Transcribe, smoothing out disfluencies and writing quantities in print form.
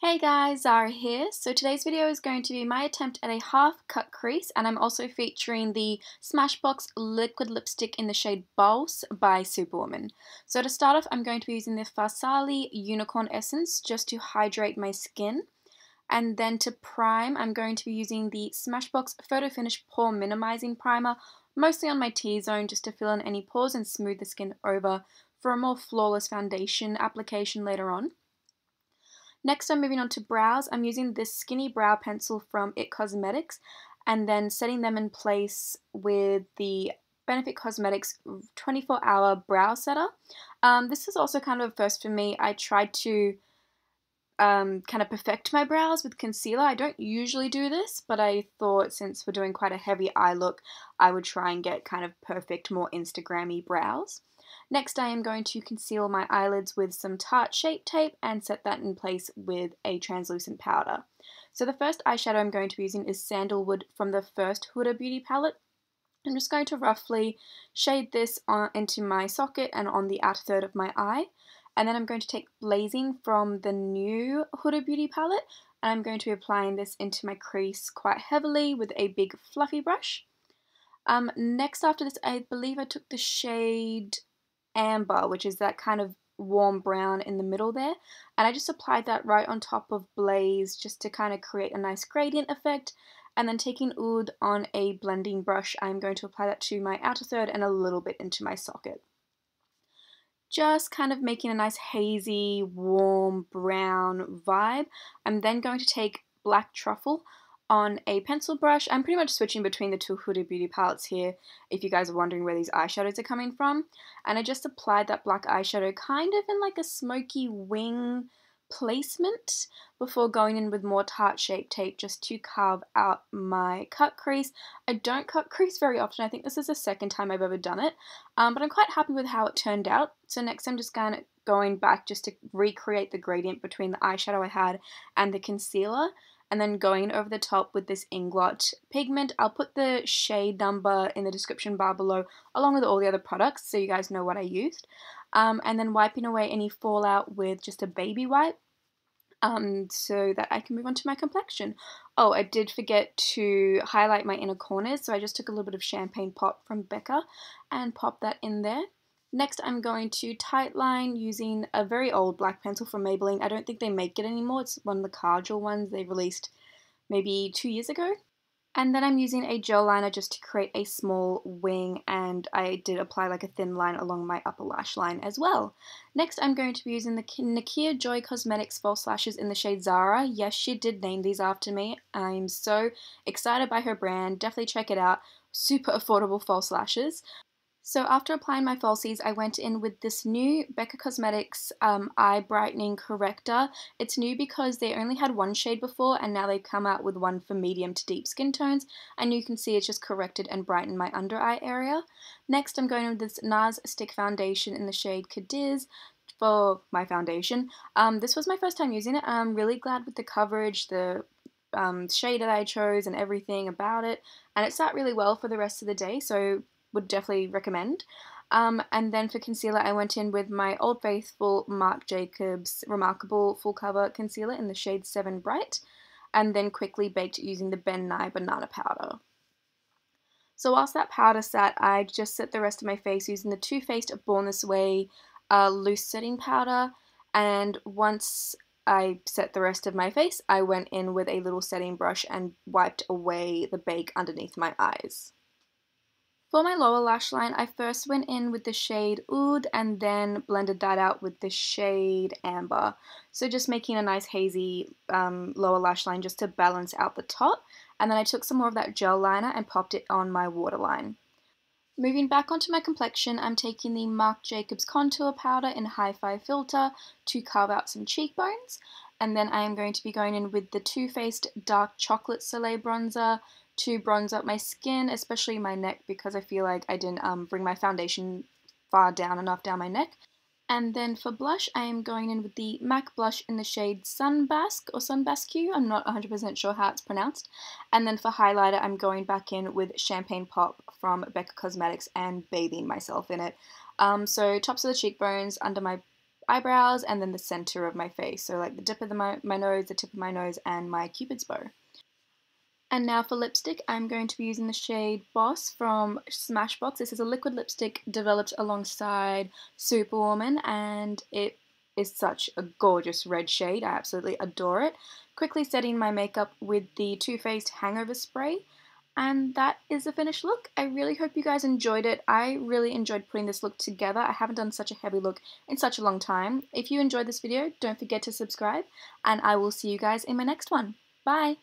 Hey guys, Zara here. So today's video is going to be my attempt at a half cut crease, and I'm also featuring the Smashbox liquid lipstick in the shade Bawse by Superwoman. So to start off, I'm going to be using the Farsali Unicorn Essence just to hydrate my skin. And then to prime, I'm going to be using the Smashbox Photo Finish Pore Minimizing Primer, mostly on my T-zone just to fill in any pores and smooth the skin over for a more flawless foundation application later on. Next, I'm moving on to brows. I'm using this skinny brow pencil from IT Cosmetics and then setting them in place with the Benefit Cosmetics 24-hour brow setter. This is also kind of a first for me. I tried to kind of perfect my brows with concealer. I don't usually do this, but I thought since we're doing quite a heavy eye look, I would try and get kind of perfect, more Instagram-y brows. Next, I am going to conceal my eyelids with some Tarte Shape Tape and set that in place with a translucent powder. So the first eyeshadow I'm going to be using is Sandalwood from the first Huda Beauty palette. I'm just going to roughly shade this into my socket and on the outer third of my eye. And then I'm going to take Blazing from the new Huda Beauty palette, and I'm going to be applying this into my crease quite heavily with a big fluffy brush. Next after this, I believe I took the shade Amber, which is that kind of warm brown in the middle there, and I just applied that right on top of Blaze just to kind of create a nice gradient effect. And then taking Oud on a blending brush, I'm going to apply that to my outer third and a little bit into my socket. Just kind of making a nice hazy, warm brown vibe. I'm then going to take black Truffle on a pencil brush. I'm pretty much switching between the two Huda Beauty palettes here, if you guys are wondering where these eyeshadows are coming from. And I just applied that black eyeshadow kind of in like a smoky wing placement before going in with more Tarte Shape Tape just to carve out my cut crease. I don't cut crease very often. I think this is the second time I've ever done it, but I'm quite happy with how it turned out. So next I'm just kind of going back just to recreate the gradient between the eyeshadow I had and the concealer, and then going over the top with this Inglot pigment. I'll put the shade number in the description bar below along with all the other products so you guys know what I used. And then wiping away any fallout with just a baby wipe so that I can move on to my complexion. Oh, I did forget to highlight my inner corners, so I just took a little bit of Champagne Pop from Becca and popped that in there. Next, I'm going to tightline using a very old black pencil from Maybelline. I don't think they make it anymore. It's one of the Kajal ones they released maybe 2 years ago. And then I'm using a gel liner just to create a small wing, and I did apply like a thin line along my upper lash line as well. Next, I'm going to be using the Nikkia Joy Cosmetics false lashes in the shade Zahrah. Yes, she did name these after me. I'm so excited by her brand. Definitely check it out. Super affordable false lashes. So after applying my falsies, I went in with this new Becca Cosmetics Eye Brightening Corrector. It's new because they only had one shade before, and now they've come out with one for medium to deep skin tones, and you can see it's just corrected and brightened my under eye area. Next, I'm going in with this NARS Stick Foundation in the shade Cadiz for my foundation. This was my first time using it. I'm really glad with the coverage, the shade that I chose, and everything about it, and it sat really well for the rest of the day, so would definitely recommend. And then for concealer, I went in with my Old Faithful Marc Jacobs Remarkable Full Cover Concealer in the shade 7 Bright, and then quickly baked using the Nye Banana Powder. So whilst that powder sat, I just set the rest of my face using the Too Faced Born This Way loose setting powder, and once I set the rest of my face, I went in with a little setting brush and wiped away the bake underneath my eyes. For my lower lash line, I first went in with the shade Oud and then blended that out with the shade Amber. So just making a nice hazy lower lash line just to balance out the top. And then I took some more of that gel liner and popped it on my waterline. Moving back onto my complexion, I'm taking the Marc Jacobs Contour Powder in Hi-Fi Filter to carve out some cheekbones. And then I am going to be going in with the Too Faced Dark Chocolate Soleil Bronzer to bronze up my skin, especially my neck, because I feel like I didn't bring my foundation far down enough down my neck. And then for blush, I am going in with the MAC blush in the shade Sunbask or Sunbasque. I'm not 100% sure how it's pronounced. And then for highlighter, I'm going back in with Champagne Pop from Becca Cosmetics and bathing myself in it. So tops of the cheekbones, under my eyebrows, and then the center of my face. So like the tip of my nose, the tip of my nose, and my cupid's bow. And now for lipstick, I'm going to be using the shade Bawse from Smashbox. This is a liquid lipstick developed alongside Superwoman, and it is such a gorgeous red shade. I absolutely adore it. Quickly setting my makeup with the Too Faced Hangover Spray. And that is the finished look. I really hope you guys enjoyed it. I really enjoyed putting this look together. I haven't done such a heavy look in such a long time. If you enjoyed this video, don't forget to subscribe, and I will see you guys in my next one. Bye!